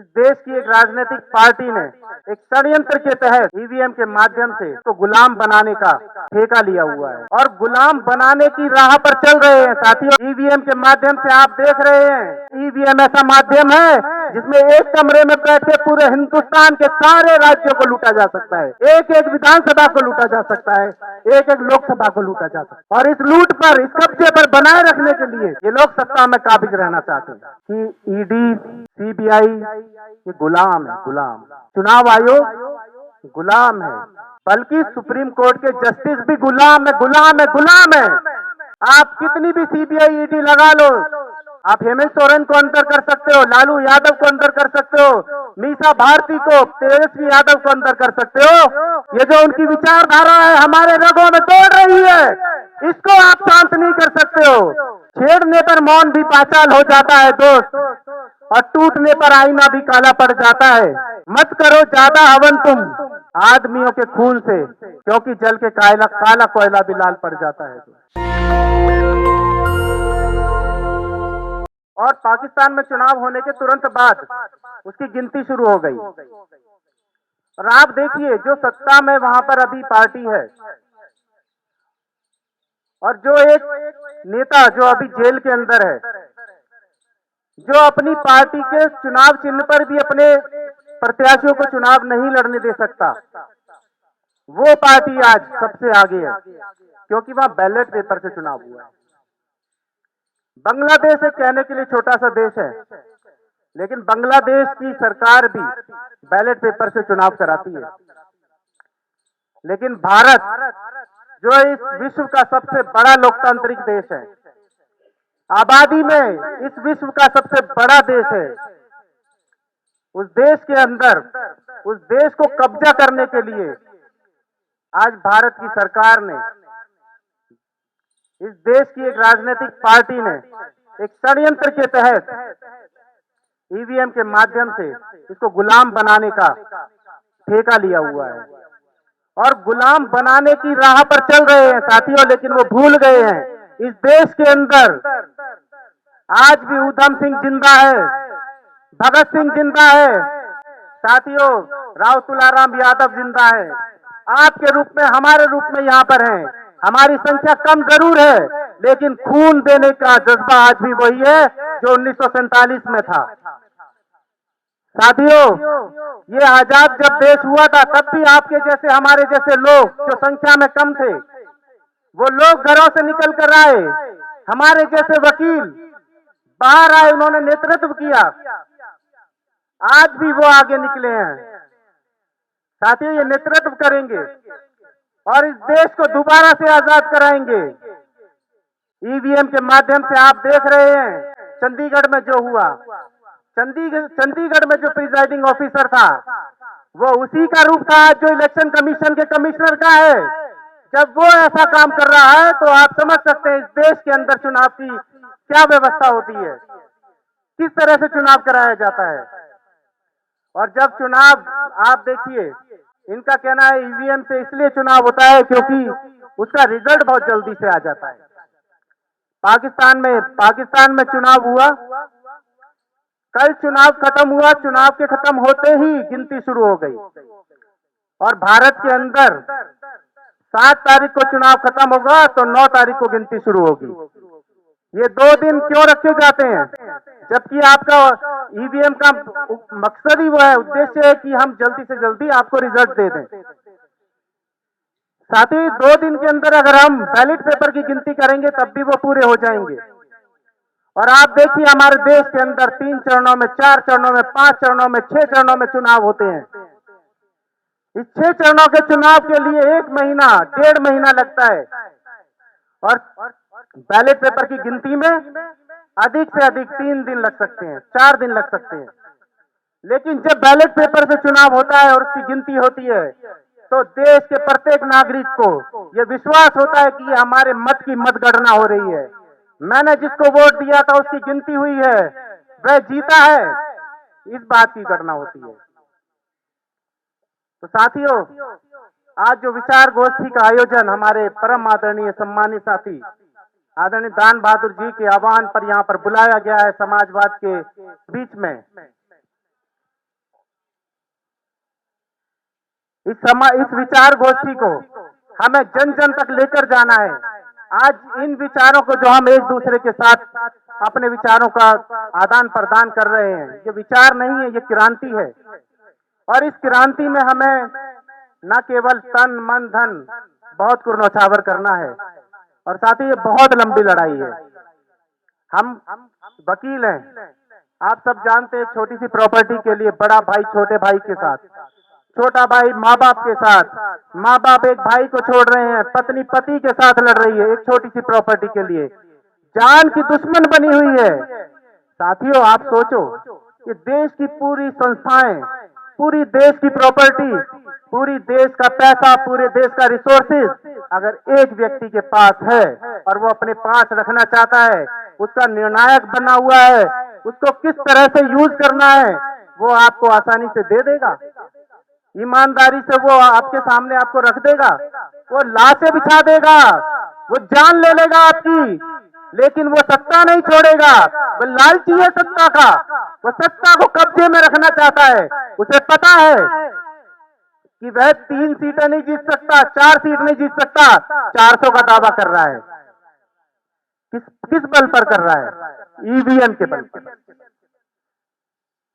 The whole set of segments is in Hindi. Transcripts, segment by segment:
इस देश की एक राजनीतिक पार्टी ने एक षड्यंत्र के तहत ईवीएम के माध्यम से तो गुलाम बनाने का ठेका लिया हुआ है और गुलाम बनाने की राह पर चल रहे हैं साथियों। ईवीएम के माध्यम से आप देख रहे हैं, ईवीएम ऐसा माध्यम है जिसमें एक कमरे में बैठे पूरे हिंदुस्तान के सारे राज्यों को लूटा जा सकता है, एक एक विधानसभा को लूटा जा सकता है, एक एक लोकसभा को लूटा जा सकता है। और इस लूट पर, इस कब्जे पर बनाए रखने के लिए ये लोग सत्ता में काबिज रहना चाहते हैं कि ईडी, सीबीआई ये गुलाम है, गुलाम। चुनाव आयोग गुलाम है, बल्कि सुप्रीम कोर्ट के जस्टिस भी गुलाम है, गुलाम है, गुलाम है। आप कितनी भी सीबीआई, ईडी लगा लो, आप हेमंत सोरेन को अंदर कर सकते हो, लालू यादव को अंदर कर सकते हो, मीसा भारती को, तेजस्वी यादव को अंदर कर सकते हो। ये जो उनकी विचारधारा है हमारे रगों में दौड़ रही है, इसको आप शांत नहीं कर सकते हो। छेड़ने पर मौन भी पाचाल हो जाता है दोस्त, और टूटने पर आईना भी काला पड़ जाता है। मत करो ज्यादा हवन तुम आदमियों के खून से, क्योंकि जल के काला कोयला भी लाल पड़ जाता है। और पाकिस्तान में चुनाव होने के तुरंत बाद उसकी गिनती शुरू हो गई। और आप देखिए, जो सत्ता में वहां पर अभी पार्टी है, और जो एक नेता जो अभी जेल के अंदर है, जो अपनी पार्टी के चुनाव चिन्ह पर भी अपने प्रत्याशियों को चुनाव नहीं लड़ने दे सकता, वो पार्टी आज सबसे आगे है, क्योंकि वहां बैलेट पेपर से चुनाव हुआ है। बांग्लादेश एक कहने के लिए छोटा सा देश है, लेकिन बांग्लादेश की सरकार भी बैलेट पेपर से चुनाव कराती है। लेकिन भारत, जो इस विश्व का सबसे बड़ा लोकतांत्रिक देश है, आबादी में इस विश्व का सबसे बड़ा देश है, उस देश के अंदर, उस देश को कब्जा करने के लिए आज भारत की सरकार ने, इस देश की एक राजनीतिक पार्टी ने एक षड्यंत्र के तहत ईवीएम के माध्यम से इसको गुलाम बनाने का ठेका लिया हुआ है और गुलाम बनाने की राह पर चल रहे हैं साथियों। लेकिन वो भूल गए हैं, इस देश के अंदर आज भी ऊधम सिंह जिंदा है, भगत सिंह जिंदा है साथियों, राव तुलाराम यादव जिंदा है, आपके रूप में, हमारे रूप में यहाँ पर हैं। हमारी संख्या कम जरूर है, लेकिन खून देने का जज्बा आज भी वही है जो 1947 में था साथियों। ये आजाद जब देश हुआ था, तब भी आपके जैसे, हमारे जैसे लोग जो संख्या में कम थे, वो लोग घरों से निकल कर आए, हमारे जैसे वकील बाहर आए, उन्होंने नेतृत्व किया, आज भी वो आगे निकले हैं साथियों। ये नेतृत्व करेंगे और इस देश को दोबारा से आजाद कराएंगे। ईवीएम के माध्यम से आप देख रहे हैं चंडीगढ़ में जो हुआ, चंडीगढ़ में जो प्रिजाइडिंग ऑफिसर था, वो उसी का रूप था जो इलेक्शन कमीशन के कमिश्नर का है। जब वो ऐसा काम कर रहा है, तो आप समझ सकते हैं इस देश के अंदर चुनाव की क्या व्यवस्था होती है, किस तरह से चुनाव कराया जाता है। और जब चुनाव, आप देखिए, इनका कहना है ईवीएम से इसलिए चुनाव होता है क्योंकि उसका रिजल्ट बहुत जल्दी से आ जाता है। पाकिस्तान में चुनाव हुआ, कल चुनाव खत्म हुआ, चुनाव के खत्म होते ही गिनती शुरू हो गई। और भारत के अंदर 7 तारीख को चुनाव खत्म होगा तो 9 तारीख को गिनती शुरू होगी। ये 2 दिन क्यों रखे जाते हैं, जबकि आपका ईवीएम का मकसद ही वो है, उद्देश्य है कि हम जल्दी से जल्दी आपको रिजल्ट दे दें। साथ ही 2 दिन के अंदर अगर हम बैलेट पेपर की गिनती करेंगे तब भी वो पूरे हो जाएंगे। और आप देखिए, हमारे देश के अंदर 3 चरणों में, 4 चरणों में, 5 चरणों में, 6 चरणों में चुनाव होते हैं। इस 6 चरणों के चुनाव के लिए 1 महीना, 1.5 महीना लगता है, और बैलेट पेपर की गिनती में अधिक से अधिक 3 दिन लग सकते हैं, 4 दिन लग सकते हैं। लेकिन जब बैलेट पेपर से चुनाव होता है और उसकी गिनती होती है, तो देश के प्रत्येक नागरिक को यह विश्वास होता है कि हमारे मत की मतगणना हो रही है, मैंने जिसको वोट दिया था उसकी गिनती हुई है, वह जीता है, इस बात की गणना होती है। तो साथियों, आज जो विचार गोष्ठी का आयोजन हमारे परम आदरणीय सम्मानित साथी आदरणीय दान बहादुर जी के आह्वान पर यहाँ पर बुलाया गया है समाजवाद के बीच में, इस विचार गोष्ठी को हमें जन जन तक लेकर जाना है। आज इन विचारों को जो हम एक दूसरे के साथ अपने विचारों का आदान प्रदान कर रहे हैं, ये विचार नहीं है, ये क्रांति है। और इस क्रांति में हमें न केवल तन मन धन बहुत कुर्नौछावर करना है, और साथ ही ये बहुत लंबी लड़ाई है। हम वकील हैं, आप सब जानते हैं, छोटी सी प्रॉपर्टी के लिए बड़ा भाई छोटे भाई के साथ, छोटा भाई माँ बाप के साथ, माँ बाप एक भाई को छोड़ रहे हैं, पत्नी पति के साथ लड़ रही है एक छोटी सी प्रॉपर्टी के लिए, जान की दुश्मन बनी हुई है। साथियों, आप सोचो कि देश की पूरी संस्थाएं, पूरी देश की प्रॉपर्टी, पूरी देश का पैसा, पूरे देश का रिसोर्सेज अगर एक व्यक्ति के पास है और वो अपने पास रखना चाहता है, उसका निर्णायक बना हुआ है, उसको किस तरह से यूज करना है वो आपको आसानी से दे देगा, ईमानदारी से वो आपके सामने आपको रख देगा, वो लाशें बिछा देगा, वो जान ले लेगा आपकी, लेकिन वो सत्ता नहीं छोड़ेगा। वो लालची है सत्ता का, वो सत्ता को कब्जे में रखना चाहता है। उसे पता है कि वह 3 सीटें नहीं जीत सकता, 4 सीट नहीं जीत सकता, 400 का दावा कर रहा है। किस बल पर कर रहा है? ईवीएम के बल पर।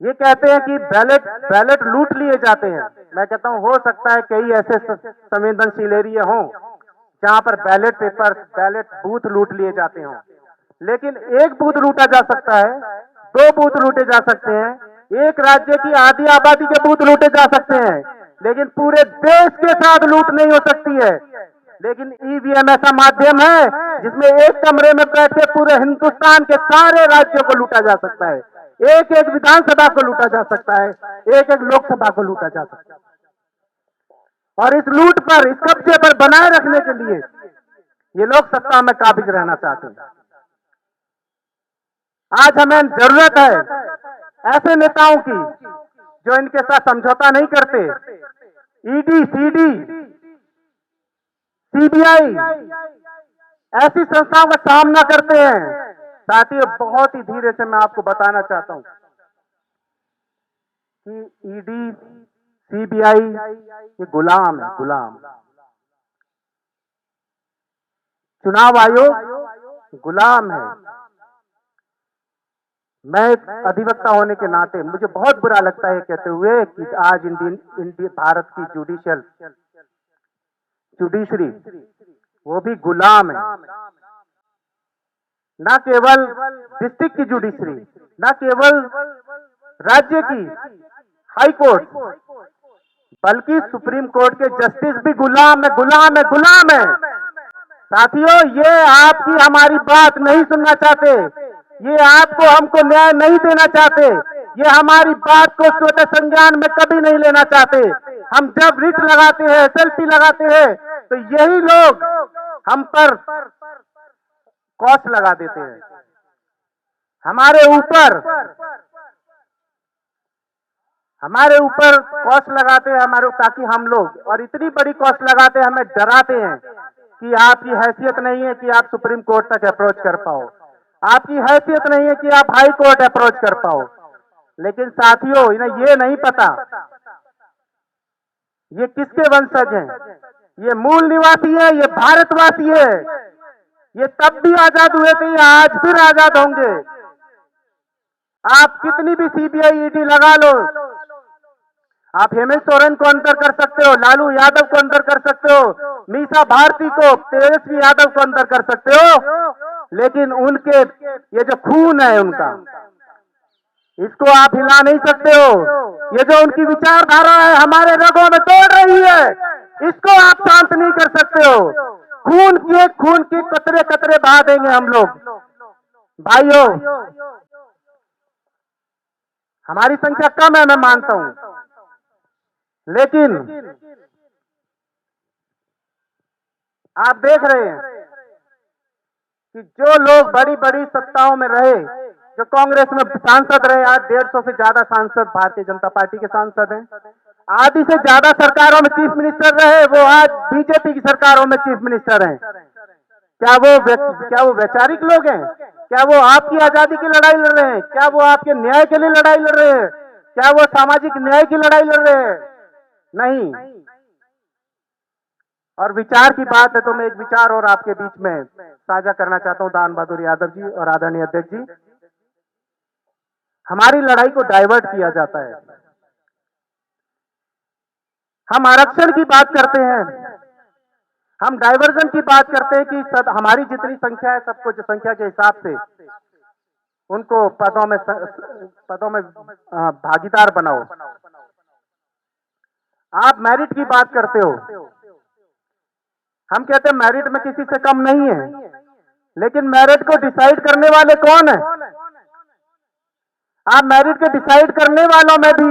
ये कहते हैं कि बैलेट लूट लिए जाते हैं। मैं कहता हूं, हो सकता है कई ऐसे संवेदनशील एरिया हों जहां पर बैलेट पेपर, बैलेट बूथ लूट लिए जाते हों, लेकिन एक बूथ लूटा जा सकता है, 2 बूथ लूटे जा सकते हैं, एक राज्य की आधी आबादी के बूथ लूटे जा सकते हैं, लेकिन पूरे देश के साथ लूट नहीं हो सकती है। लेकिन ईवीएम ऐसा माध्यम है जिसमें एक कमरे में बैठ के पूरे हिंदुस्तान के सारे राज्यों को लूटा जा सकता है, एक एक विधानसभा को लूटा जा सकता है, एक एक लोकसभा को लूटा जा सकता है। और इस लूट पर, इस कब्जे पर बनाए रखने के लिए ये लोग सत्ता में काबिज रहना चाहते हैं। आज हमें जरूरत है ऐसे नेताओं की जो इनके साथ समझौता नहीं करते। ईडी, सीडी, सीबीआई ऐसी संस्थाओं का सामना करते हैं। साथियों, बहुत ही धीरे से मैं आपको बताना चाहता हूं कि ईडी, सीबीआई ये गुलाम है, गुलाम। चुनाव आयोग गुलाम है। मैं एक अधिवक्ता होने के नाते मुझे बहुत बुरा लगता है कहते हुए कि आज भारत की जुडिशरी वो भी गुलाम है। न केवल डिस्ट्रिक्ट की जुडिशरी, न केवल राज्य की हाई कोर्ट, बल्कि सुप्रीम कोर्ट के जस्टिस भी गुलाम है, गुलाम है, गुलाम है। साथियों, ये आपकी हमारी बात नहीं सुनना चाहते, ये आपको हमको न्याय नहीं देना चाहते, ये हमारी बात को स्वतः संज्ञान में कभी नहीं लेना चाहते। हम जब रिट लगाते हैं, एसएलपी लगाते हैं, तो यही लोग हम पर कॉस्ट लगा देते हैं, हमारे ऊपर कॉस्ट लगाते हैं हमारे, ताकि हम लोग, और इतनी बड़ी कॉस्ट लगाते हैं, हमें डराते हैं कि आपकी हैसियत नहीं है कि आप सुप्रीम कोर्ट तक अप्रोच कर पाओ, आपकी हैसियत नहीं है कि आप हाई कोर्ट अप्रोच कर पाओ। लेकिन साथियों, इन्हें ये नहीं पता ये किसके वंशज हैं। ये मूल निवासी है, ये भारतवासी है। ये तब भी आजाद हुए थे, ये आज फिर आजाद होंगे। आप कितनी भी सीबीआई, ईडी लगा लो, आप हेमंत सोरेन को अंदर कर सकते हो, लालू यादव को अंदर कर सकते हो, मीसा भारती को, तेजस्वी यादव को अंदर कर सकते हो, लेकिन उनके ये जो खून है उनका, इसको आप हिला नहीं सकते हो। ये जो उनकी विचारधारा है हमारे रगों में दौड़ रही है, इसको आप शांत नहीं कर सकते हो। खून की कतरे कतरे बहा देंगे हम लोग। भाइयों, हमारी संख्या कम है, मैं मानता हूं, लेकिन आप देख रहे हैं कि जो लोग बड़ी बड़ी सत्ताओं में रहे, जो कांग्रेस में सांसद रहे, आज 150 से ज्यादा सांसद भारतीय जनता पार्टी के सांसद हैं। आधी से ज्यादा सरकारों में चीफ मिनिस्टर रहे, वो आज बीजेपी की सरकारों में चीफ मिनिस्टर हैं। क्या वो वैचारिक लोग हैं? क्या वो आपकी आजादी की लड़ाई लड़ रहे हैं? क्या वो आपके न्याय के लिए लड़ाई लड़ रहे हैं? क्या वो सामाजिक न्याय की लड़ाई लड़ रहे हैं? नहीं, और विचार की बात है तो मैं एक विचार और आपके बीच में साझा करना चाहता हूं, दान बहादुर यादव जी और आदरणीय अध्यक्ष जी। हमारी लड़ाई को डाइवर्ट किया जाता है। हम आरक्षण की बात करते हैं, हम डाइवर्जन की बात करते हैं कि हमारी जितनी संख्या है सबको संख्या के हिसाब से उनको पदों में भागीदार बनाओ। आप मेरिट की बात करते हो, हम कहते हैं मेरिट में किसी से कम नहीं है, लेकिन मेरिट को डिसाइड करने वाले कौन है? आप मेरिट के डिसाइड करने वालों में भी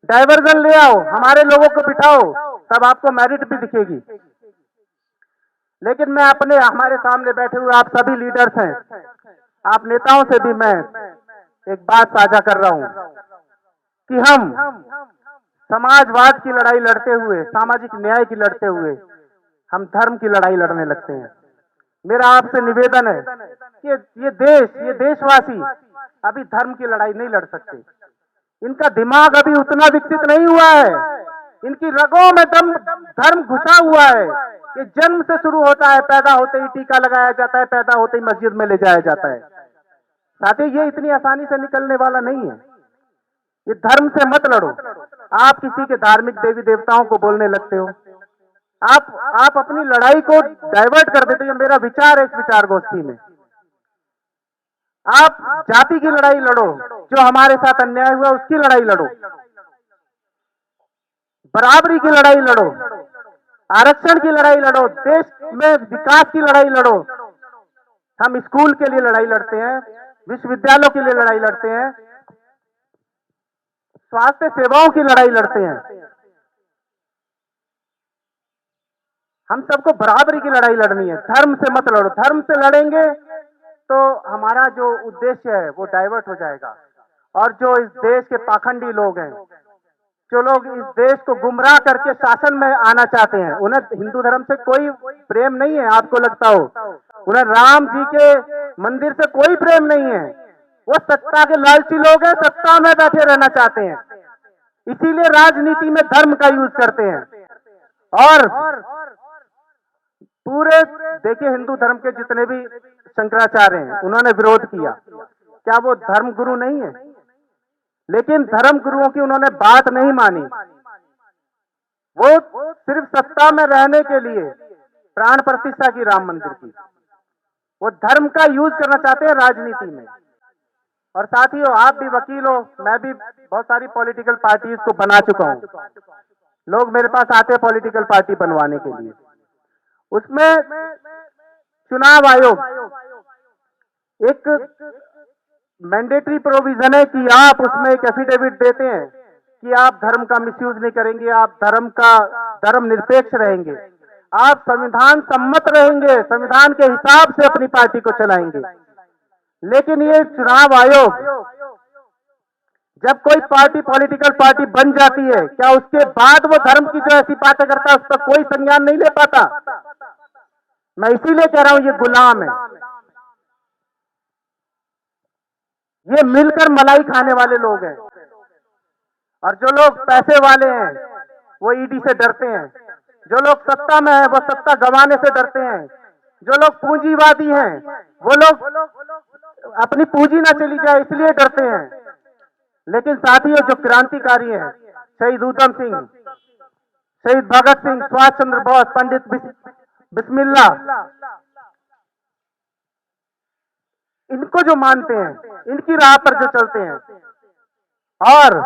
डाइवर्जन ले आओ, हमारे लोगों को बिठाओ, तब आपको मेरिट भी दिखेगी। लेकिन मैं हमारे सामने बैठे हुए आप सभी लीडर्स हैं, आप नेताओं से भी मैं एक बात साझा कर रहा हूं कि हम समाजवाद की लड़ाई लड़ते हुए, सामाजिक न्याय की लड़ते हुए हम धर्म की लड़ाई लड़ने लगते हैं। मेरा आपसे निवेदन है कि ये देशवासी अभी धर्म की लड़ाई नहीं लड़ सकते। इनका दिमाग अभी उतना विकसित नहीं हुआ है, इनकी रगों में धर्म घुसा हुआ है। ये जन्म से शुरू होता है, पैदा होते ही टीका लगाया जाता है, पैदा होते ही मस्जिद में ले जाया जाता है। साथ ही ये इतनी आसानी से निकलने वाला नहीं है। ये धर्म से मत लड़ो। आप किसी के धार्मिक देवी देवताओं को बोलने लगते हो, आप अपनी लड़ाई को डाइवर्ट कर देते हो। मेरा विचार है इस विचार गोष्ठी में, आप जाति की लड़ाई लड़ो, जो हमारे साथ अन्याय हुआ उसकी लड़ाई लड़ो, बराबरी की लड़ाई लड़ो, आरक्षण की लड़ाई लड़ो, देश में विकास की लड़ाई लड़ो। हम स्कूल के लिए लड़ाई लड़ते हैं, विश्वविद्यालयों के लिए लड़ाई लड़ते हैं, स्वास्थ्य सेवाओं की लड़ाई लड़ते हैं। हम सबको बराबरी की लड़ाई लड़नी है, धर्म से मत लड़ो। धर्म से लड़ेंगे तो हमारा जो उद्देश्य है वो डाइवर्ट हो जाएगा। और जो इस देश के पाखंडी लोग हैं, जो लोग इस देश को गुमराह करके शासन में आना चाहते हैं, उन्हें हिंदू धर्म से कोई प्रेम नहीं है। आपको लगता हो उन्हें राम जी के मंदिर से कोई प्रेम नहीं है। वो सत्ता के लालची लोग हैं, सत्ता में बैठे रहना चाहते हैं, इसीलिए राजनीति में धर्म का यूज करते हैं। और पूरे देखिए, हिंदू धर्म के जितने भी शंकराचार्य हैं उन्होंने विरोध किया। क्या वो धर्म गुरु नहीं है? लेकिन धर्म गुरुओं की उन्होंने बात नहीं मानी। वो सिर्फ सत्ता में रहने के लिए प्राण प्रतिष्ठा की राम मंदिर की, वो धर्म का यूज करना चाहते हैं राजनीति में। और साथियों, आप भी वकील हो, मैं भी बहुत सारी पॉलिटिकल पार्टीज को बना चुका हूं। लोग मेरे पास आते हैं पॉलिटिकल पार्टी बनवाने के लिए। उसमें चुनाव आयोग एक मैंडेटरी प्रोविजन है कि आप उसमें एक एफिडेविट देते हैं कि आप धर्म का मिसयूज नहीं करेंगे, आप धर्म निरपेक्ष रहेंगे, आप संविधान सम्मत रहेंगे, संविधान के हिसाब से अपनी पार्टी को चलाएंगे। लेकिन ये चुनाव आयोग जब कोई पार्टी पॉलिटिकल पार्टी बन जाती है, क्या उसके बाद वो धर्म की जो ऐसी बातें करता है उस पर कोई संज्ञान नहीं ले पाता? मैं इसीलिए कह रहा हूं ये गुलाम है, ये मिलकर मलाई खाने वाले लोग हैं। और जो लोग पैसे वाले हैं वो ईडी से डरते हैं, जो लोग सत्ता में हैं वो सत्ता गंवाने से डरते हैं, जो लोग पूंजीवादी हैं वो लोग अपनी पूंजी ना चली जाए इसलिए डरते हैं। लेकिन साथियों, जो क्रांतिकारी हैं, शहीद ऊधम सिंह, शहीद भगत सिंह, सुभाष चंद्र बोस, पंडित बिस्मिल्ला, इनको जो मानते हैं, इनकी राह पर जो चलते हैं, और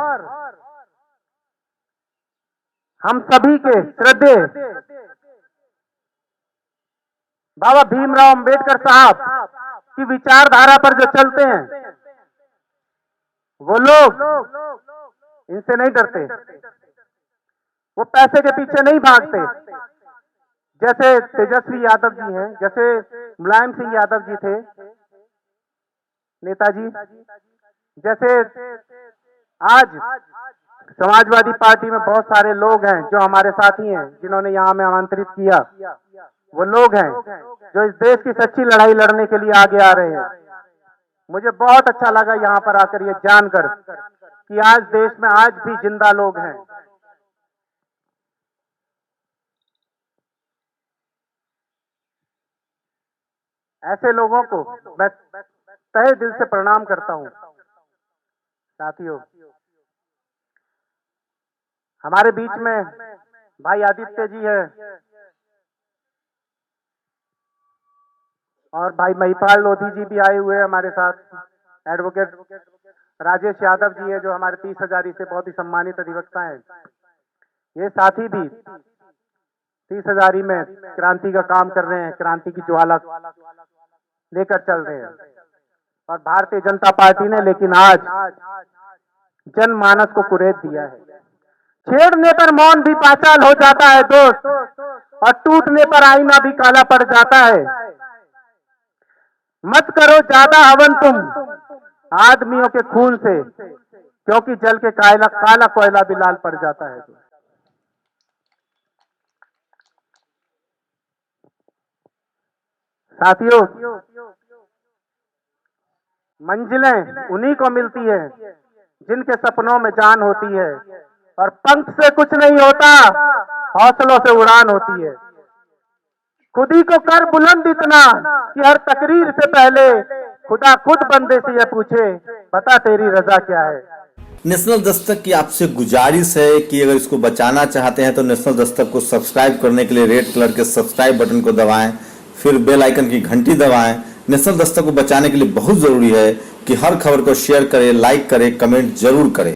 हम सभी के श्रद्धेय बाबा भीमराव अंबेडकर साहब की विचारधारा पर जो चलते हैं, वो लोग इनसे नहीं डरते, वो पैसे के पीछे नहीं भागते। जैसे तेजस्वी यादव जी हैं, जैसे मुलायम सिंह यादव जी थे नेताजी, जैसे आज समाजवादी पार्टी में बहुत सारे लोग हैं जो हमारे साथी हैं, जिन्होंने यहाँ हमें आमंत्रित किया। वो लोग हैं जो इस देश की सच्ची लड़ाई लड़ने के लिए आगे आ रहे हैं। मुझे बहुत अच्छा लगा यहाँ पर आकर ये जानकर कि आज देश में आज भी जिंदा लोग हैं। ऐसे लोगों को मैं तहे दिल से प्रणाम करता हूं। साथियों, हमारे बीच में भाई आदित्य जी है और भाई महिपाल लोधी जी भी आए हुए हैं हमारे साथ। एडवोकेट राजेश यादव जी है जो हमारे 30 हजारी से बहुत ही सम्मानित अधिवक्ता हैं। ये साथी भी 30 हजारी में क्रांति का काम कर रहे हैं, क्रांति की ज्वाला लेकर चल रहे हैं। और भारतीय जनता पार्टी ने लेकिन आज जनमानस को कुरेद दिया है। छेड़ने पर मौन भी पांचाल हो जाता है दोस्त, और टूटने पर आईना भी काला पड़ जाता है। मत करो ज्यादा हवन तुम आदमियों के खून से, क्योंकि जल के काला कोयला भी लाल पड़ जाता है। साथियों, मंजिलें उन्हीं को मिलती है जिनके सपनों में जान होती है, और पंख से कुछ नहीं होता, हौसलों से उड़ान होती है। खुद ही को कर बुलंद इतना कि हर तकरीर से पहले खुदा खुद बंदे से यह पूछे, बता तेरी रजा क्या है। नेशनल दस्तक की आपसे गुजारिश है कि अगर इसको बचाना चाहते हैं तो नेशनल दस्तक को सब्सक्राइब करने के लिए रेड कलर के सब्सक्राइब बटन को दबाएं, फिर बेल आइकन की घंटी दबाएं। नेशनल दस्तक को बचाने के लिए बहुत जरूरी है कि हर खबर को शेयर करें, लाइक करें, कमेंट जरूर करें।